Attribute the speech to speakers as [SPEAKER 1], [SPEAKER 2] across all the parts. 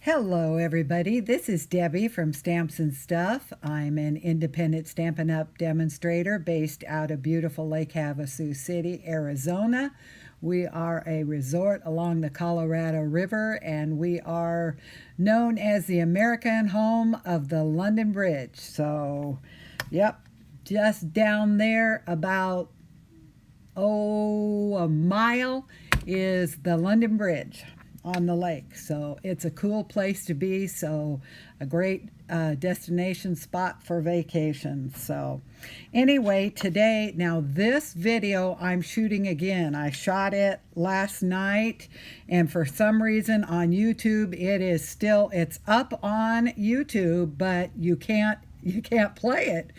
[SPEAKER 1] Hello everybody, this is Debbie from Stamps and Stuff. I'm an independent Stampin' Up! Demonstrator based out of beautiful Lake Havasu City, Arizona. We are a resort along the Colorado River and we are known as the American home of the London Bridge. So, yep, just down there about, a mile is the London Bridge on the lake. So it's a cool place to be, so a great destination spot for vacation. So anyway, today, now this video I'm shooting again. I shot it last night, and for some reason on YouTube it's up on YouTube, but you can't play it.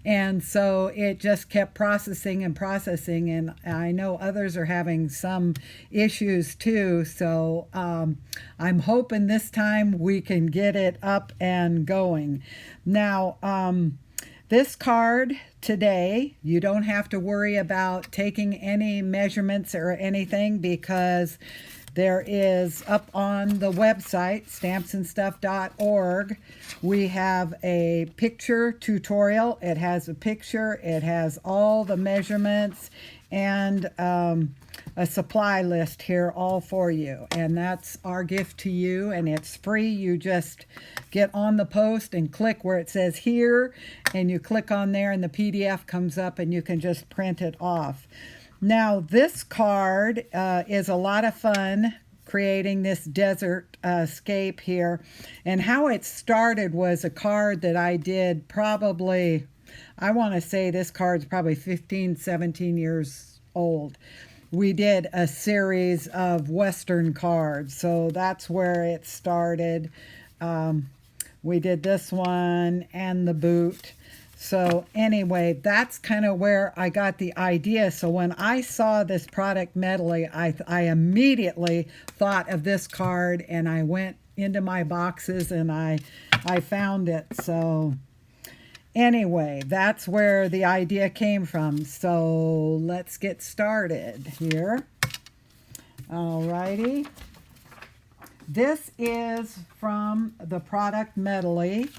[SPEAKER 1] And so it just kept processing and processing, and I know others are having some issues too. So I'm hoping this time we can get it up and going. Now, this card today, you don't have to worry about taking any measurements or anything, because there is up on the website, stampsnstuff.org, we have a picture tutorial. It has a picture, it has all the measurements, and a supply list here all for you. And that's our gift to you, and it's free. You just get on the post and click where it says here, and you click on there and the PDF comes up and you can just print it off. Now, this card is a lot of fun, creating this desert scape here. And how it started was a card that I did probably, I want to say this card's probably 15, 17 years old. We did a series of Western cards, so that's where it started. We did this one and the boot. So anyway, that's kind of where I got the idea. So when I saw this product medley, I immediately thought of this card, and I went into my boxes and I found it. So anyway, that's where the idea came from. So let's get started here. Alrighty. This is from the product medley,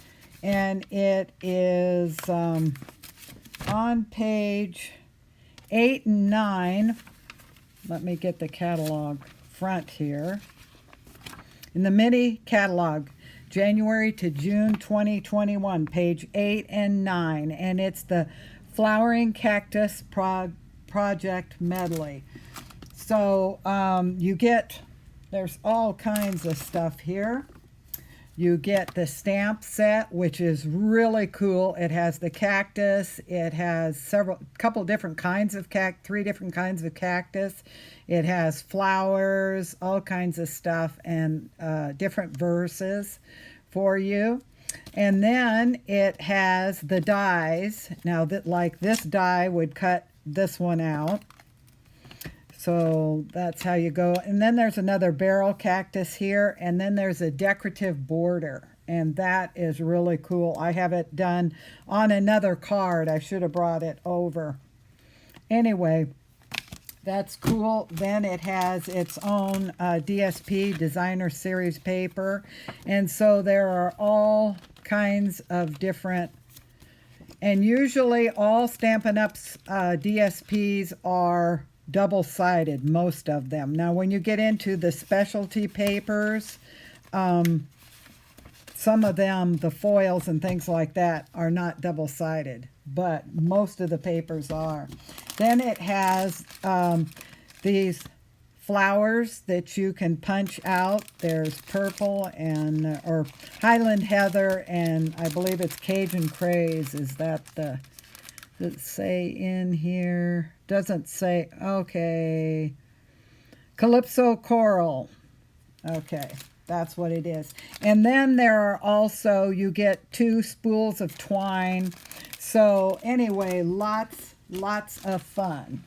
[SPEAKER 1] and it is on page 8 and 9. Let me get the catalog front here. In the mini catalog, January to June 2021, page 8 and 9. And it's the Flowering Cactus Project Medley. So there's all kinds of stuff here. You get the stamp set, which is really cool. It has the cactus. It has three different kinds of cactus. It has flowers, all kinds of stuff, and different verses for you. And then it has the dies. Now, like this die would cut this one out. So that's how you go. And then there's another barrel cactus here, and then there's a decorative border, and that is really cool. I have it done on another card. I should have brought it over. Anyway, that's cool. Then it has its own DSP, Designer Series paper, and so there are all kinds of different, and usually all Stampin' Up's DSPs are double-sided, most of them. Now, when you get into the specialty papers, some of them, the foils and things like that, are not double-sided, but most of the papers are. Then it has these flowers that you can punch out. There's purple and or Highland Heather, and I believe it's Cajun Craze. Is that the, does it say in here? Doesn't say. Okay. Calypso Coral. Okay, that's what it is. And then there are also, you get 2 spools of twine. So anyway, lots of fun.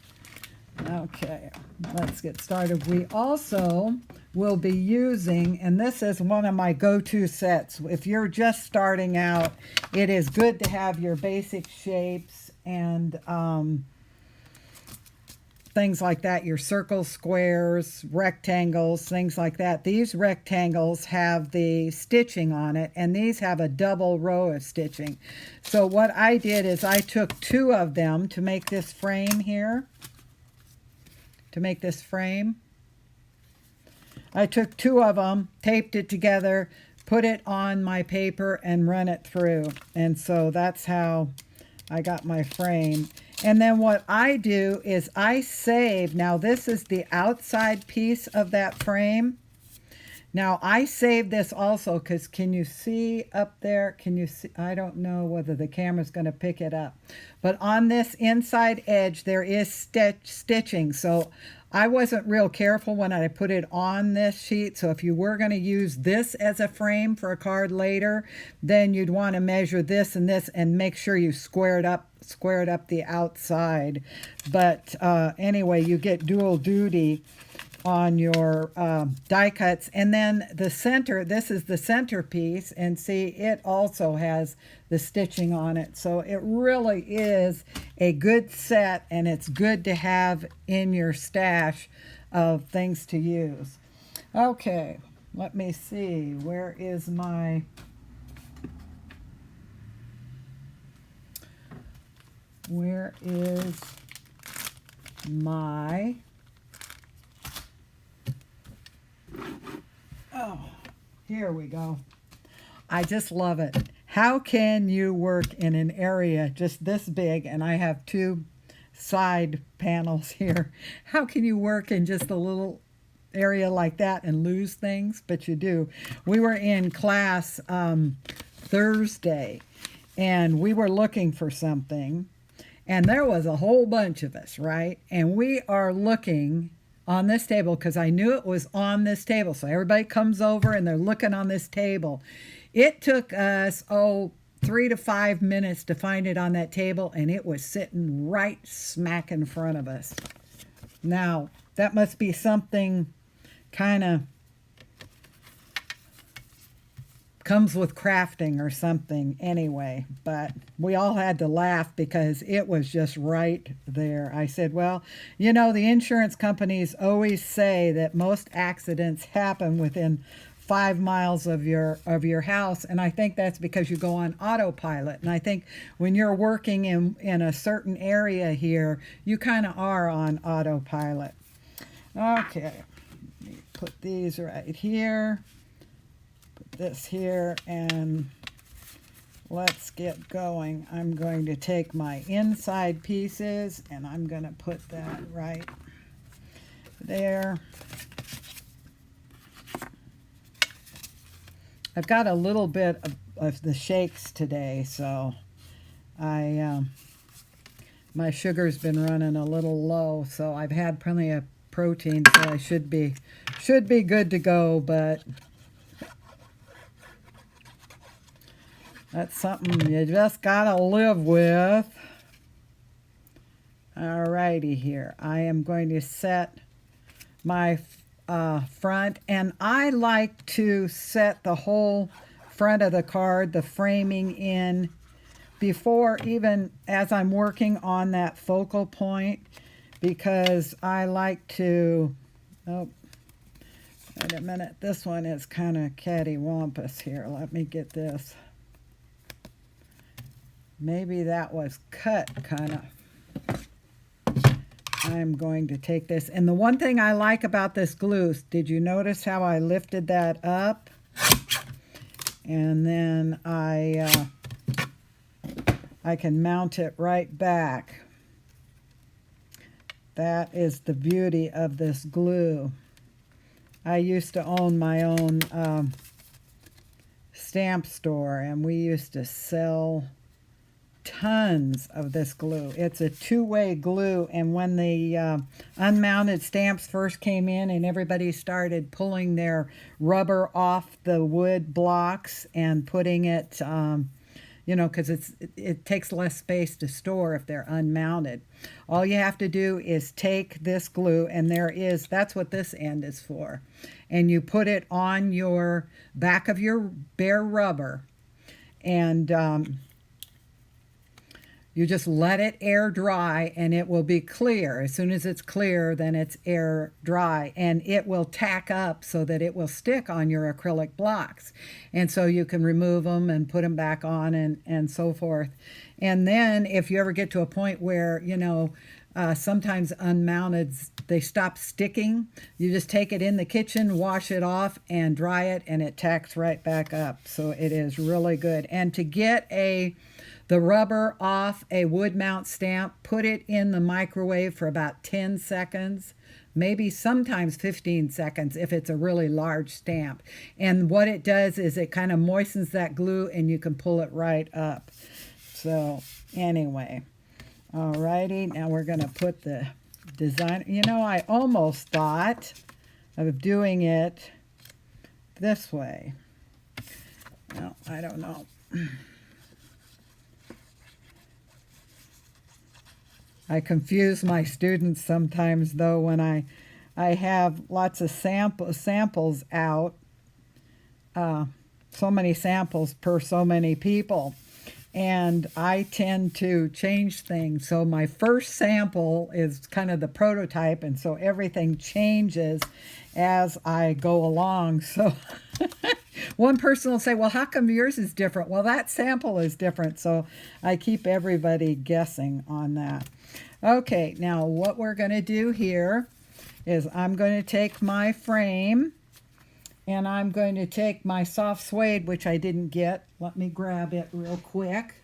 [SPEAKER 1] Okay, let's get started. We also will be using, and this is one of my go-to sets. If you're just starting out, it is good to have your basic shapes and things like that, your circles, squares, rectangles, things like that. These rectangles have the stitching on it, and these have a double row of stitching. So what I did is I took 2 of them to make this frame here. To make this frame, I took 2 of them, taped it together, put it on my paper, and run it through. And so that's how I got my frame. And then what I do is I save. Now this is the outside piece of that frame. Now I save this also because can you see up there? Can you see? I don't know whether the camera's going to pick it up. But on this inside edge there is stitching. So I wasn't real careful when I put it on this sheet. So if you were going to use this as a frame for a card later, then you'd want to measure this and make sure you square it up the outside. But anyway, you get dual duty on your die cuts. And then the center, this is the centerpiece, and see, it also has the stitching on it. So it really is a good set, and it's good to have in your stash of things to use. Okay, let me see, where is my oh, here we go. I just love it. How can you work in an area just this big, and I have 2 side panels here. How can you work in just a little area like that and lose things? But you do. We were in class Thursday, and we were looking for something, and there was a whole bunch of us, right? And we are looking on this table because I knew it was on this table. So everybody comes over and they're looking on this table. It took us, 3 to 5 minutes to find it on that table, and it was sitting right smack in front of us. Now, that must be something kind of comes with crafting or something anyway, but we all had to laugh because it was just right there. I said, well, you know, the insurance companies always say that most accidents happen within 5 miles of your house, and I think that's because you go on autopilot. And I think when you're working in a certain area here, you kind of are on autopilot. Okay, let me put these right here. This here, and let's get going. I'm going to take my inside pieces and I'm going to put that right there. I've got a little bit of the shakes today, so my sugar's been running a little low, so I've had plenty of protein, so I should be good to go, but that's something you just gotta live with. Alrighty here. I am going to set my front, and I like to set the whole front of the card, the framing, in before, even as I'm working on that focal point, because I like to, oh, wait a minute, this one is kind of cattywampus here. Let me get this. Maybe that was cut kind of. I'm going to take this. And the one thing I like about this glue, did you notice how I lifted that up? And then I can mount it right back. That is the beauty of this glue. I used to own my own stamp store, and we used to sell tons of this glue. It's a two-way glue, and when the unmounted stamps first came in and everybody started pulling their rubber off the wood blocks and putting it, you know, because it takes less space to store if they're unmounted. All you have to do is take this glue, and that's what this end is for, and you put it on your back of your bare rubber, and You just let it air dry and it will be clear. As soon as it's clear, then it's air dry, and it will tack up so that it will stick on your acrylic blocks. And so you can remove them and put them back on and so forth. And then if you ever get to a point where, sometimes unmounted, they stop sticking, you just take it in the kitchen, wash it off, and dry it, and it tacks right back up. So it is really good. And to get the rubber off a wood mount stamp, put it in the microwave for about 10 seconds, maybe sometimes 15 seconds if it's a really large stamp. And what it does is it kind of moistens that glue and you can pull it right up. So anyway, alrighty, now we're going to put the design. I almost thought of doing it this way. No, I don't know. I confuse my students sometimes, though, when I have lots of samples out, so many samples per so many people, and I tend to change things. So my first sample is kind of the prototype, and so everything changes as I go along. So one person will say, well, how come yours is different? Well, that sample is different, so I keep everybody guessing on that. Okay, now what we're going to do here is I'm going to take my frame and I'm going to take my soft suede, which I didn't get. Let me grab it real quick.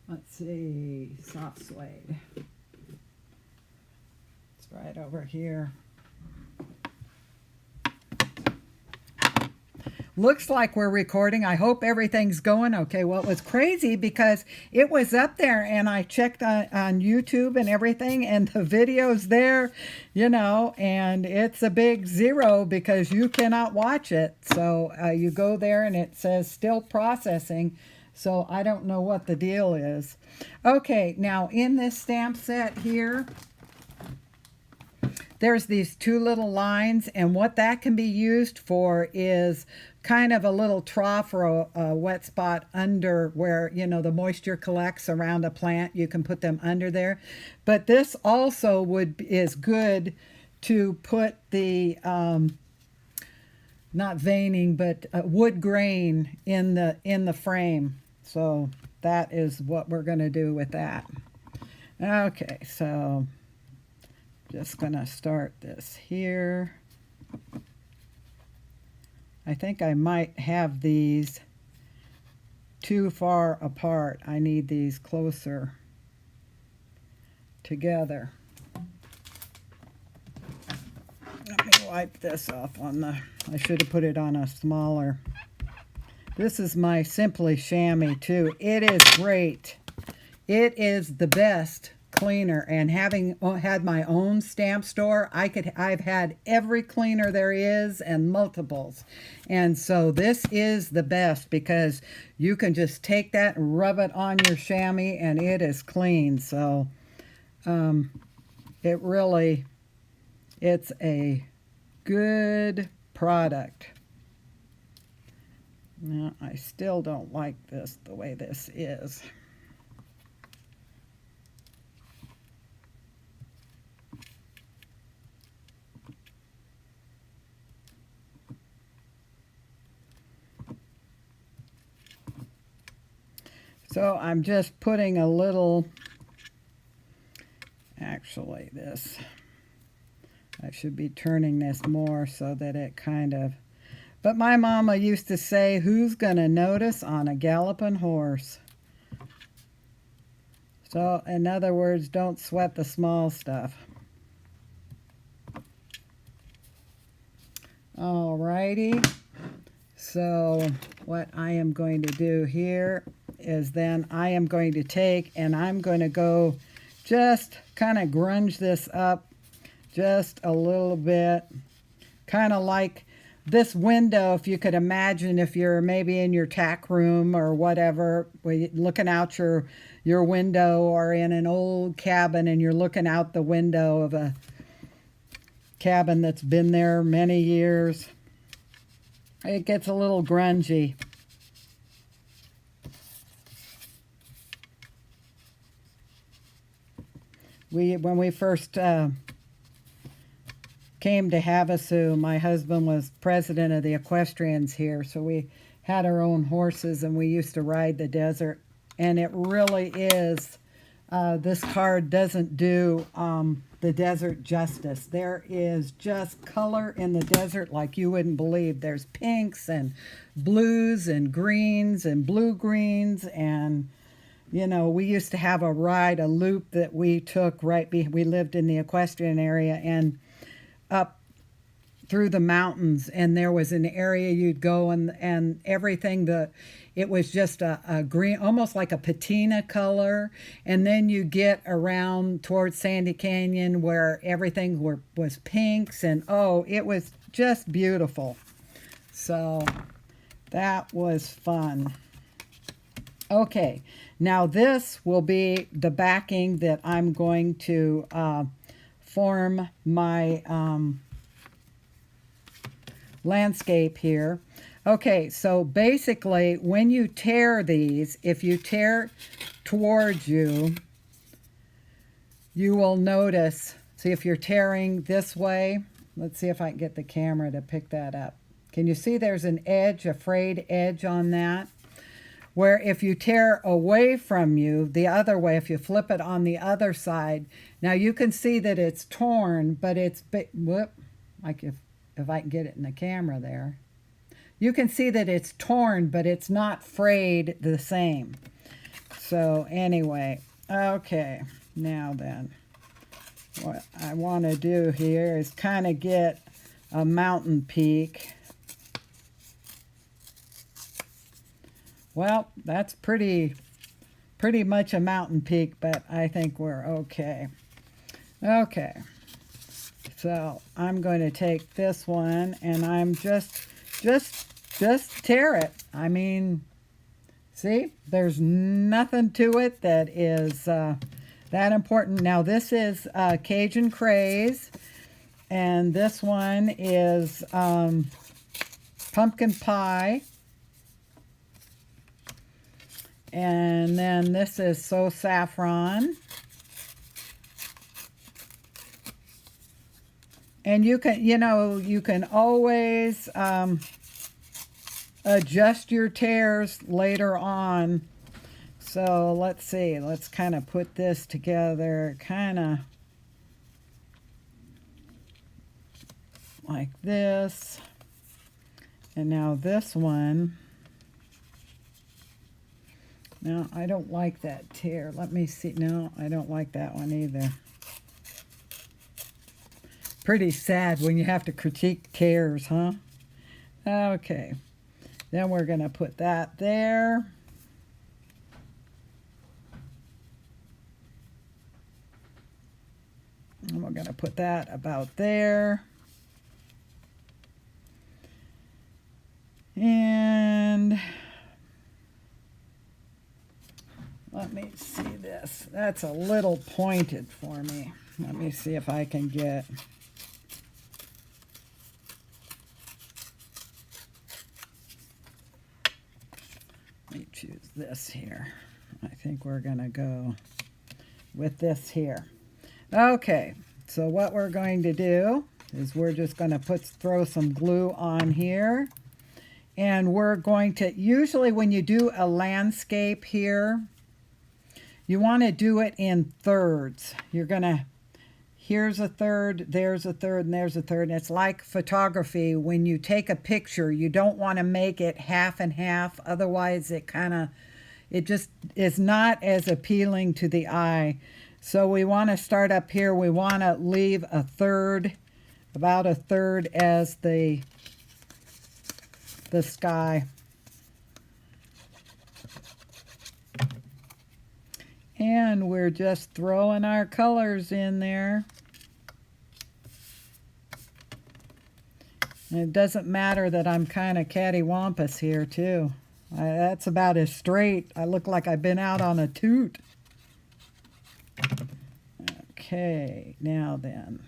[SPEAKER 1] Let's see, soft suede. It's right over here. Looks like we're recording. I hope everything's going okay. Well, it was crazy because it was up there and I checked on YouTube and everything, and the video's there, and it's a big 0 because you cannot watch it. So you go there and it says still processing. So I don't know what the deal is. Okay, now in this stamp set here, there's these 2 little lines, and what that can be used for is kind of a little trough or a wet spot under where, the moisture collects around a plant. You can put them under there. But this also is good to put the, not veining, but wood grain in the frame. So that is what we're going to do with that. Okay, so just going to start this here. I think I might have these too far apart. I need these closer together. Let me wipe this off on I should have put it on a smaller. This is my Simply Chamois too. It is great. It is the best cleaner, and having had my own stamp store, I've had every cleaner there is and multiples, and so this is the best because you can just take that and rub it on your chamois and it is clean. So it's a good product. Now I still don't like this the way this is. So I'm just putting a little, actually this, I should be turning this more so that it kind of, but my mama used to say, who's going to notice on a galloping horse? So in other words, don't sweat the small stuff. Alrighty. So what I am going to do here is then I am going to take and I'm going to go just kind of grunge this up just a little bit, kind of like this window. If you could imagine, if you're maybe in your tack room or whatever, looking out your window, or in an old cabin and you're looking out the window of a cabin that's been there many years, it gets a little grungy. When we first came to Havasu, my husband was president of the equestrians here, so we had our own horses and we used to ride the desert. And it really is, this card doesn't do the desert justice. There is just color in the desert like you wouldn't believe. There's pinks and blues and greens and blue greens, and you know, we used to have a loop that we took we lived in the equestrian area, and up through the mountains, and there was an area you'd go, and everything, it was just a green, almost like a patina color, and then you get around towards Sandy Canyon where everything was pinks, and oh, it was just beautiful. So that was fun. Okay, now this will be the backing that I'm going to form my landscape here. Okay, so basically when you tear these, if you tear towards you, you will notice, see if you're tearing this way, let's see if I can get the camera to pick that up. Can you see there's an edge, a frayed edge on that? Where if you tear away from you, the other way, if you flip it on the other side, now you can see that it's torn, but it's, like if I can get it in the camera there. You can see that it's torn, but it's not frayed the same. So anyway, okay, now then, what I want to do here is kind of get a mountain peak. Well, that's pretty much a mountain peak, but I think we're okay. Okay, so I'm going to take this one, and I'm just tear it. I mean, see, there's nothing to it that is that important. Now this is Cajun Craze, and this one is Pumpkin Pie. And then this is So Saffron. And you can, you can always adjust your tears later on. So let's see, let's kind of put this together, kind of like this. And now this one. No, I don't like that tear. Let me see. No, I don't like that one either. Pretty sad when you have to critique tears, huh? Okay. Then we're going to put that there. And we're going to put that about there. And let me see this. That's a little pointed for me. Let me see if I can get... Let me choose this here. I think we're going to go with this here. Okay, so what we're going to do is we're just going to throw some glue on here. And we're going to, usually when you do a landscape here, you want to do it in thirds. You're going to, here's a third, there's a third, and there's a third. And it's like photography. When you take a picture, you don't want to make it half and half. Otherwise, it just is not as appealing to the eye. So we want to start up here. We want to leave a third, about a third as the sky. And we're just throwing our colors in there. And it doesn't matter that I'm kind of cattywampus here too. That's about as straight. I look like I've been out on a toot. Okay, now then.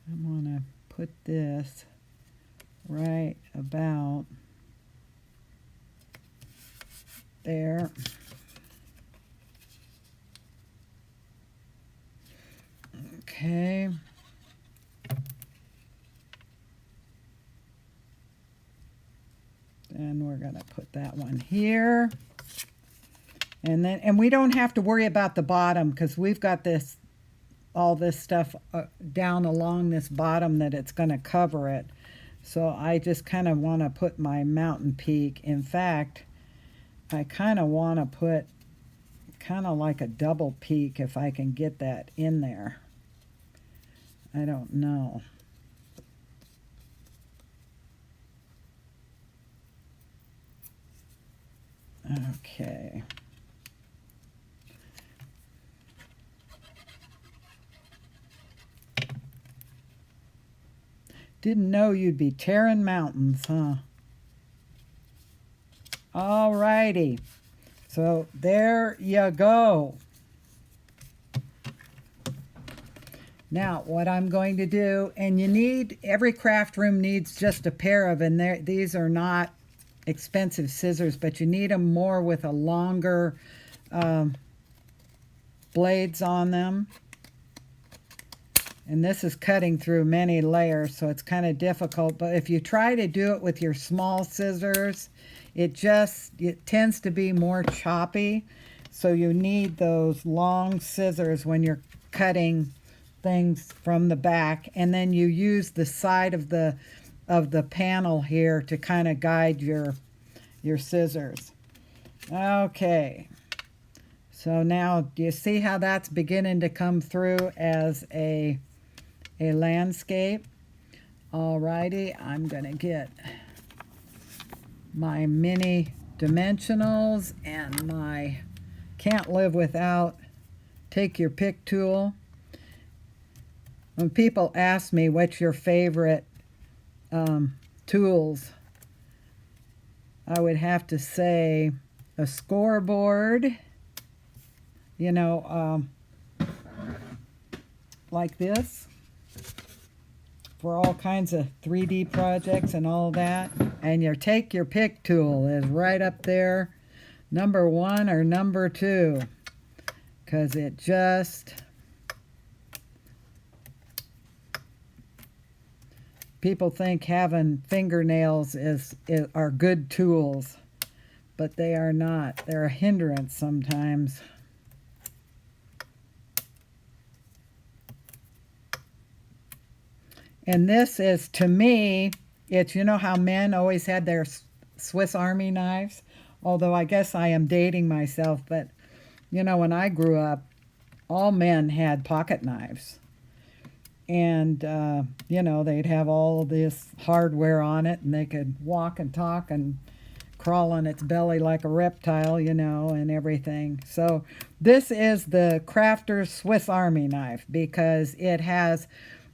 [SPEAKER 1] I'm going to put this right about there. And we're going to put that one here. And we don't have to worry about the bottom because we've got this, all this stuff down along this bottom that it's going to cover it. So I just kind of want to put my mountain peak. In fact, I kind of want to put kind of like a double peak if I can get that in there. I don't know. Okay. Didn't know you'd be tearing mountains, huh? All righty. So there you go. Now what I'm going to do, and you need, every craft room needs just a pair of, and these are not expensive scissors, but you need them more with a longer blades on them. And this is cutting through many layers, so it's kind of difficult. But if you try to do it with your small scissors, it tends to be more choppy. So you need those long scissors when you're cutting things from the back. And then you use the side of the panel here to kind of guide your scissors. Okay. So now, do you see how that's beginning to come through as a landscape? Alrighty, I'm gonna get my mini dimensionals and my can't live without take your pick tool. When people ask me what's your favorite tools, I would have to say a scoreboard, you know, like this, for all kinds of 3D projects and all that. And your take your pick tool is right up there, number 1 or number 2, because it just, people think having fingernails are good tools, but they are not. They're a hindrance sometimes. And this is, to me, it's, you know how men always had their Swiss Army knives? Although I guess I am dating myself, but, you know, when I grew up, all men had pocket knives. And, you know, they'd have all of this hardware on it, and they could walk and talk and crawl on its belly like a reptile, you know, and everything. So this is the Crafter's Swiss Army knife, because it has...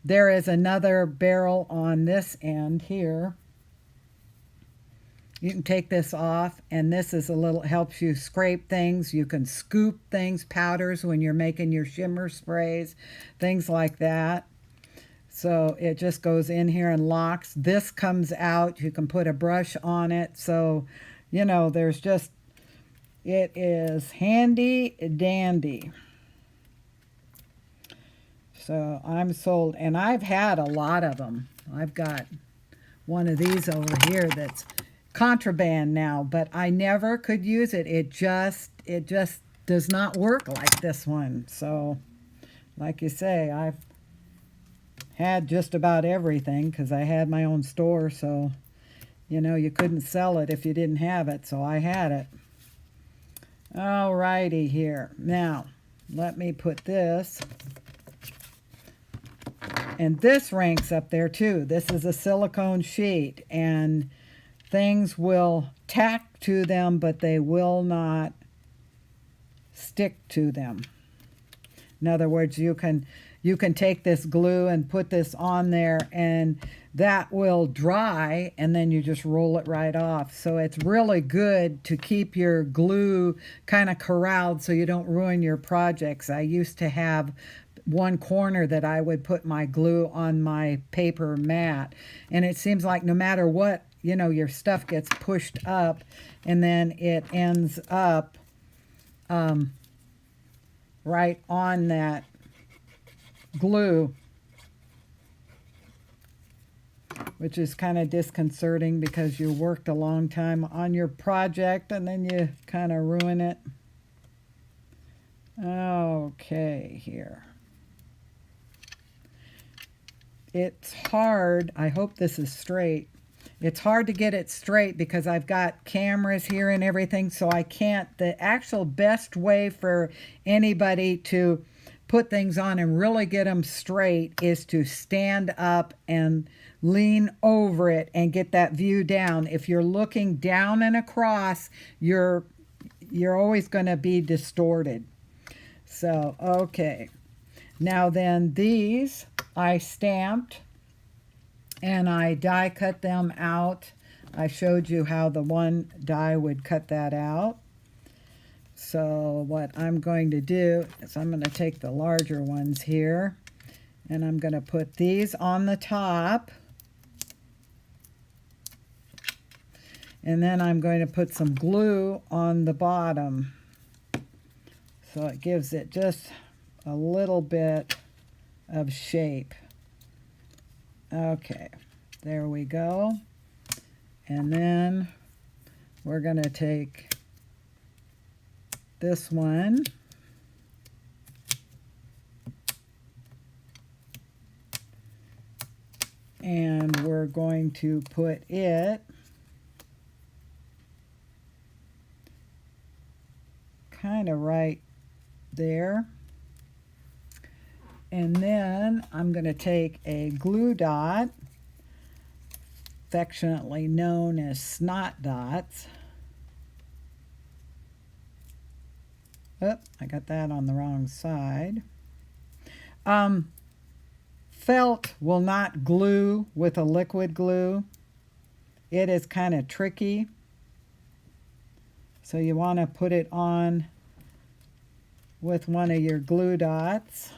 [SPEAKER 1] There is another barrel on this end here. You can take this off, and this is a little, helps you scrape things. You can scoop things, powders when you're making your shimmer sprays, things like that. So it just goes in here and locks. This comes out. You can put a brush on it. So, you know, there's just, it is handy dandy. So I'm sold, and I've had a lot of them. I've got one of these over here that's contraband now, but I never could use it. It just does not work like this one. So, like you say, I've had just about everything because I had my own store. So, you know, you couldn't sell it if you didn't have it. So I had it. All righty here. Now, let me put this. And this ranks up there too. This is a silicone sheet, and things will tack to them, but they will not stick to them. In other words, you can take this glue and put this on there, and that will dry, and then you just roll it right off. So it's really good to keep your glue kind of corralled so you don't ruin your projects. I used to have one corner that I would put my glue on my paper mat, and it seems like no matter what, you know, your stuff gets pushed up, and then it ends up right on that glue. which is kind of disconcerting because you worked a long time on your project and then you kind of ruin it. Okay, here. It's hard. I hope this is straight. It's hard to get it straight because I've got cameras here and everything, so I can't. The actual best way for anybody to put things on and really get them straight is to stand up and lean over it and get that view down. If you're looking down and across, you're always going to be distorted. So, okay. Now then, these I stamped and I die cut them out. I showed you how the one die would cut that out. So what I'm going to do is I'm going to take the larger ones here and I'm going to put these on the top. And then I'm going to put some glue on the bottom. So it gives it just a little bit of shape. Okay, there we go. And then we're going to take this one and we're going to put it kind of right there. And then I'm going to take a glue dot, affectionately known as snot dots. Oh, I got that on the wrong side. Felt will not glue with a liquid glue. It is kind of tricky. So you want to put it on with one of your glue dots.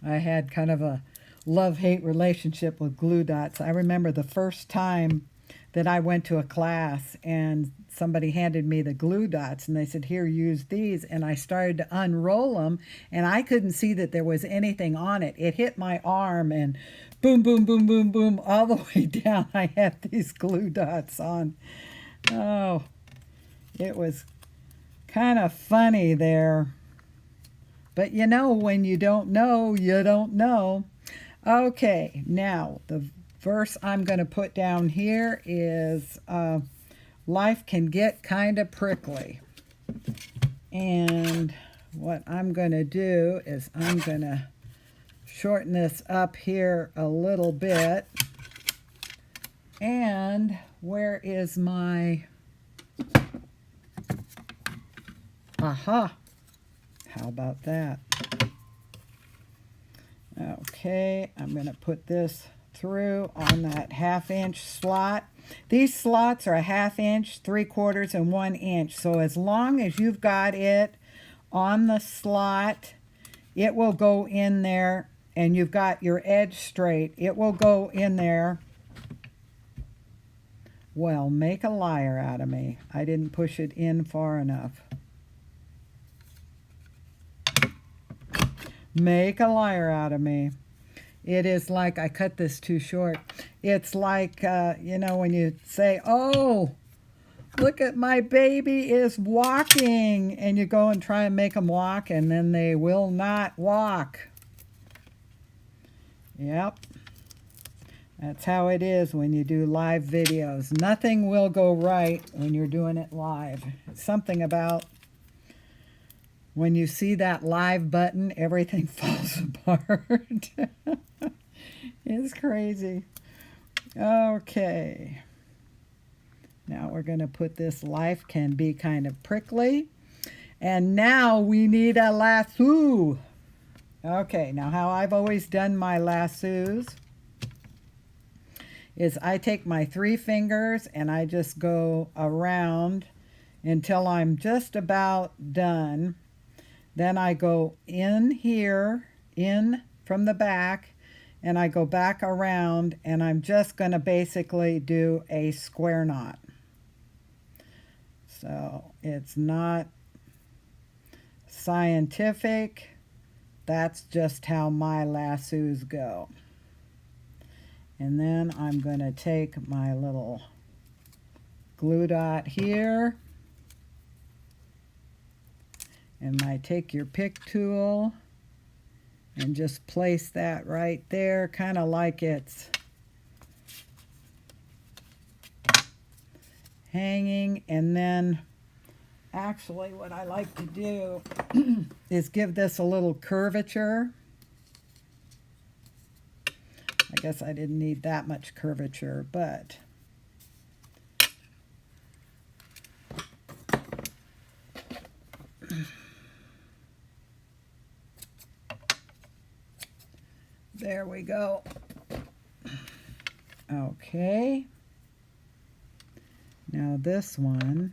[SPEAKER 1] I had kind of a love-hate relationship with glue dots. I remember the first time that I went to a class and somebody handed me the glue dots and they said, here, use these. And I started to unroll them and I couldn't see that there was anything on it. It hit my arm and boom, boom, boom, boom, boom, all the way down. I had these glue dots on. Oh, it was kind of funny there. But you know, when you don't know, you don't know. Okay, now the verse I'm going to put down here is life can get kind of prickly. And what I'm going to do is I'm going to shorten this up here a little bit. And where is my... Aha! How about that? Okay, I'm going to put this through on that 1/2 inch slot. These slots are a 1/2 inch, 3/4, and 1 inch. So as long as you've got it on the slot, it will go in there, and you've got your edge straight. It will go in there. Well, make a liar out of me. I didn't push it in far enough. Make a liar out of me. It is like I cut this too short. It's like, you know, when you say, oh, look at my baby is walking. And you go and try and make them walk and then they will not walk. Yep. That's how it is when you do live videos. Nothing will go right when you're doing it live. It's something about when you see that live button, everything falls apart. It's crazy. Okay. Now we're going to put this life can be kind of prickly. And now we need a lasso. Okay, now how I've always done my lassos is I take my 3 fingers and I just go around until I'm just about done. Then I go in here, in from the back, and I go back around, and I'm just going to basically do a square knot. So it's not scientific. That's just how my lassos go. And then I'm going to take my little glue dot here and my take your pick tool and just place that right there, kind of like it's hanging. And then actually what I like to do is give this a little curvature. I guess I didn't need that much curvature, but there we go. Okay. Now this one,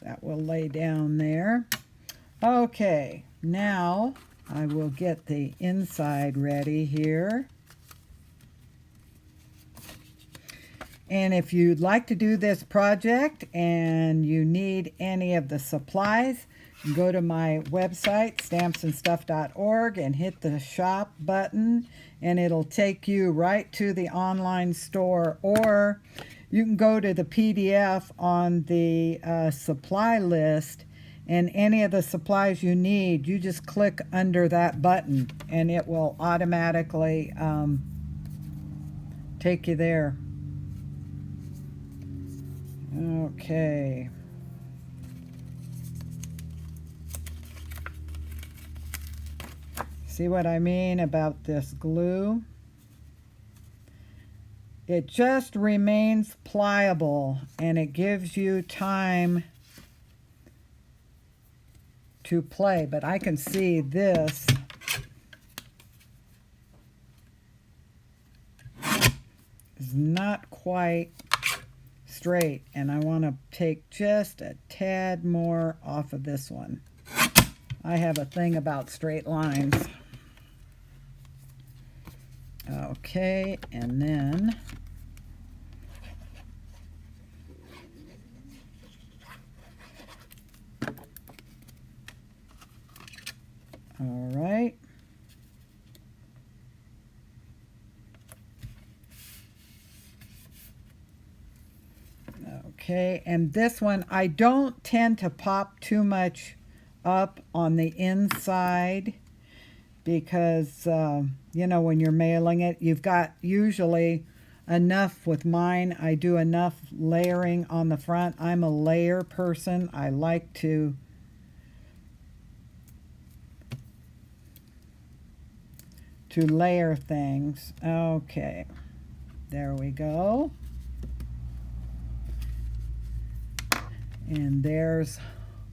[SPEAKER 1] that will lay down there. Okay, now I will get the inside ready here. And if you'd like to do this project and you need any of the supplies, go to my website, stampsnstuff.org, and hit the shop button, and it'll take you right to the online store. Or you can go to the PDF on the supply list, and any of the supplies you need, you just click under that button and it will automatically take you there. Okay. See what I mean about this glue? It just remains pliable and it gives you time to play, but I can see this is not quite straight, and I want to take just a tad more off of this one. I have a thing about straight lines. Okay, and then all right. Okay, and this one, I don't tend to pop too much up on the inside because, you know, when you're mailing it, you've got usually enough with mine. I do enough layering on the front. I'm a layer person. I like to layer things. Okay, there we go. And there's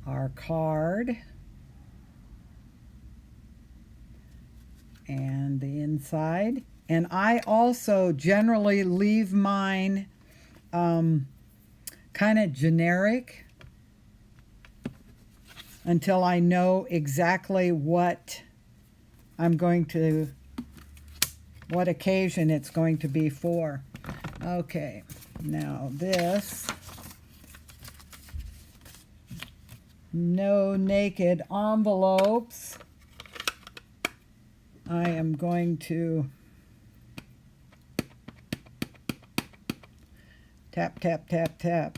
[SPEAKER 1] our card and the inside. And I also generally leave mine kind of generic until I know exactly what what occasion it's going to be for. Okay, now this, no naked envelopes. I am going to tap, tap, tap, tap.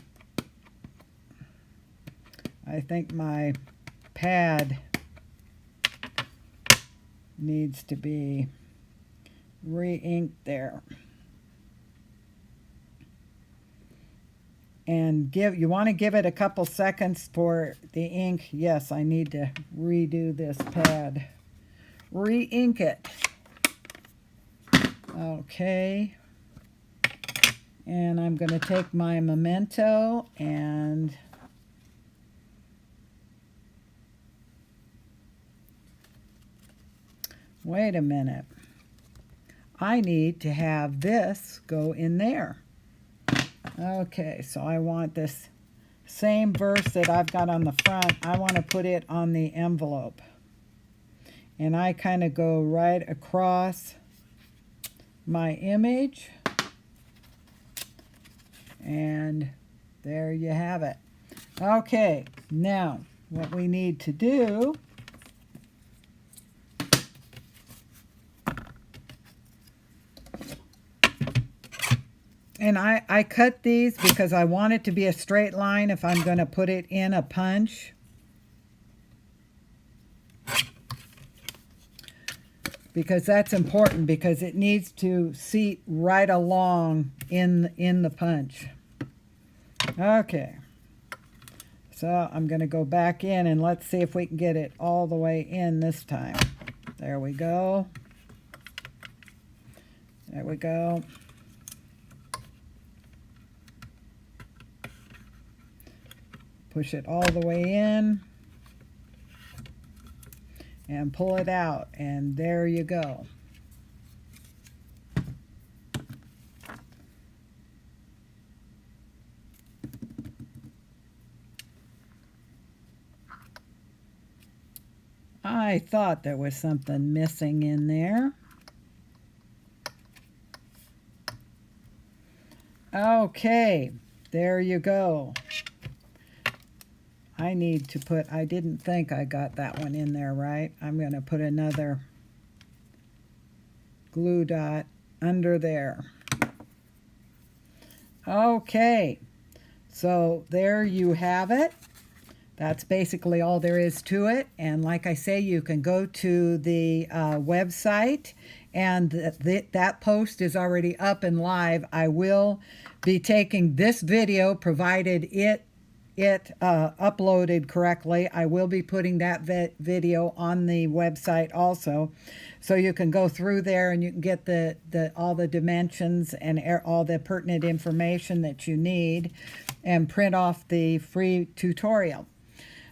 [SPEAKER 1] I think my pad needs to be re-inked there. And you want to give it a couple seconds for the ink. Yes, I need to redo this pad. Re-ink it. Okay. And I'm going to take my memento and wait a minute. I need to have this go in there. Okay, so I want this same verse that I've got on the front. I want to put it on the envelope. And I kind of go right across my image. And there you have it. Okay, now what we need to do and I cut these because I want it to be a straight line if I'm going to put it in a punch. Because that's important, because it needs to seat right along in the punch. Okay. So I'm going to go back in and let's see if we can get it all the way in this time. There we go. There we go. Push it all the way in. And pull it out, and there you go. I thought there was something missing in there. Okay, there you go. I need to put, I didn't think I got that one in there right. I'm going to put another glue dot under there. Okay, so there you have it. That's basically all there is to it. And like I say, you can go to the website, and that post is already up and live. I will be taking this video, provided it uploaded correctly. I will be putting that video on the website also, so you can go through there and you can get all the dimensions and all the pertinent information that you need, and print off the free tutorial.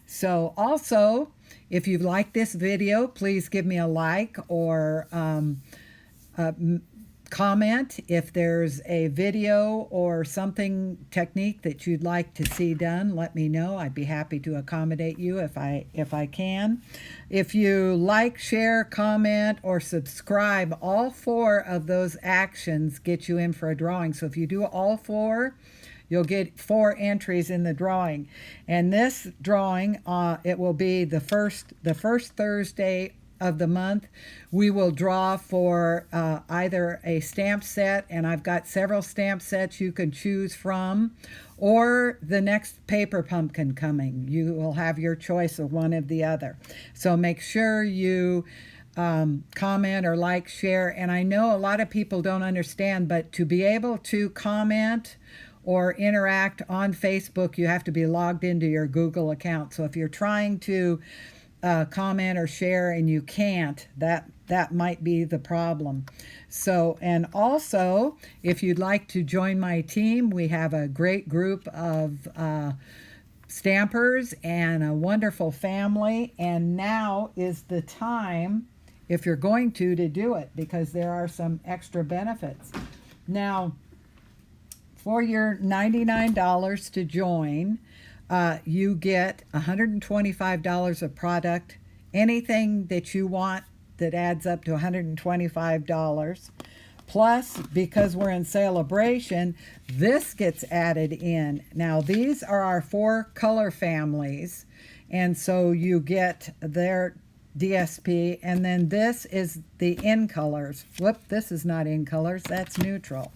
[SPEAKER 1] So also, if you like this video, please give me a like, or comment if there's a video or something technique that you'd like to see done. Let me know. I'd be happy to accommodate you if I can. If you like, share, comment, or subscribe, all 4 of those actions get you in for a drawing. So if you do all 4, you'll get 4 entries in the drawing. And this drawing, it will be the first Thursday of the month. We will draw for either a stamp set, and I've got several stamp sets you can choose from, or the next paper pumpkin coming. You will have your choice of one or the other. So make sure you comment or like, share. And I know a lot of people don't understand, but to be able to comment or interact on Facebook, you have to be logged into your Google account. So if you're trying to comment or share and you can't, that might be the problem. So, and also, if you'd like to join my team, we have a great group of stampers and a wonderful family, and now is the time, if you're going to do it, because there are some extra benefits. Now, for your $99 to join, you get $125 of product, anything that you want that adds up to $125. Plus, because we're in celebration, this gets added in. Now, these are our 4 color families, and so you get their DSP, and then this is the in colors. Whoop, this is not in colors, that's neutral.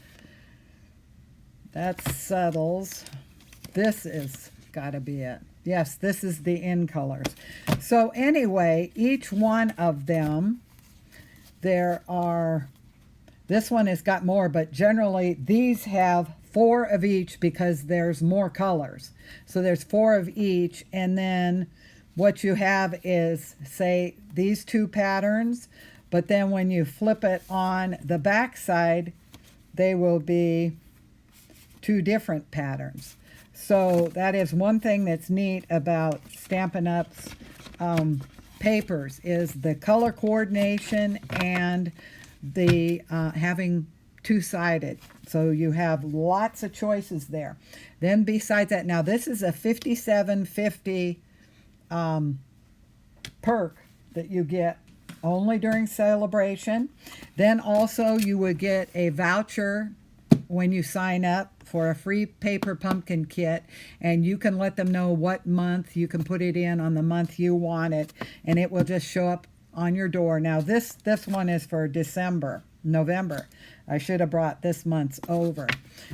[SPEAKER 1] That's subtles. This is got to be it. Yes, this is the in colors. So anyway, each one of them, there are, this one has got more, but generally these have 4 of each because there's more colors. So there's 4 of each, and then what you have is, say, these 2 patterns, but then when you flip it on the back side, they will be 2 different patterns. So that is one thing that's neat about Stampin' Up's papers, is the color coordination and the having 2-sided. So you have lots of choices there. Then besides that, now this is a 5750 perk that you get only during celebration. Then also you would get a voucher when you sign up for a free paper pumpkin kit, and you can let them know what month. You can put it in on the month you want it, and it will just show up on your door. Now this one is for November. I should have brought this month's over.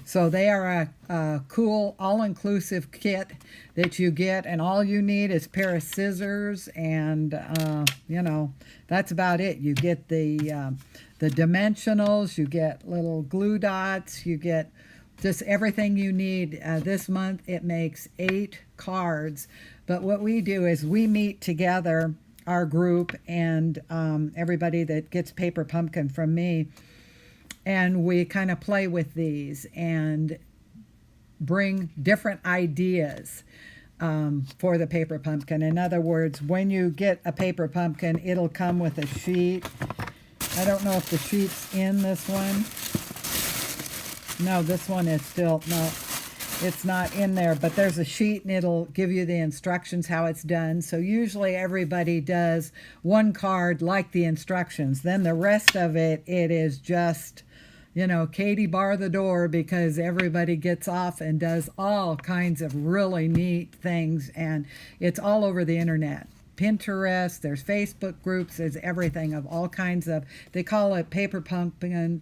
[SPEAKER 1] So they are a cool all-inclusive kit that you get, and all you need is a pair of scissors, and you know, that's about it. You get the dimensionals, you get little glue dots, you get just everything you need. This month it makes 8 cards, but what we do is we meet together, our group, and everybody that gets paper pumpkin from me, and we kind of play with these and bring different ideas for the paper pumpkin. In other words, when you get a paper pumpkin, it'll come with a sheet. I don't know if the sheet's in this one. No, this one is still, no, it's not in there, but there's a sheet and it'll give you the instructions how it's done. So usually everybody does one card like the instructions. Then the rest of it is just, you know, Katie bar the door, because everybody gets off and does all kinds of really neat things, and it's all over the internet. Pinterest, there's Facebook groups, there's everything of all kinds of, they call it paper pumpkin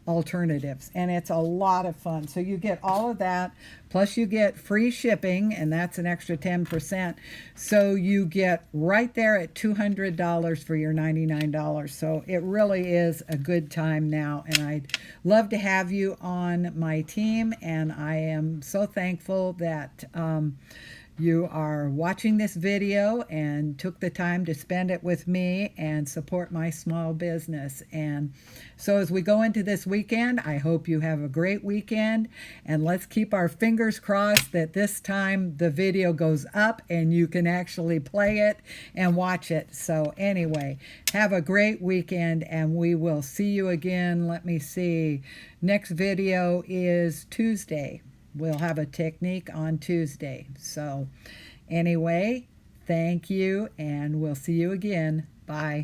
[SPEAKER 1] alternatives, and it's a lot of fun. So you get all of that, plus you get free shipping, and that's an extra 10%. So you get right there at $200 for your $99. So it really is a good time now, and I'd love to have you on my team, and I am so thankful that you are watching this video and took the time to spend it with me and support my small business. And so as we go into this weekend, I hope you have a great weekend, and let's keep our fingers crossed that this time the video goes up and you can actually play it and watch it. So anyway, have a great weekend, and we will see you again. Let me see. Next video is Tuesday. We'll have a technique on Tuesday. So anyway, thank you, and we'll see you again. Bye.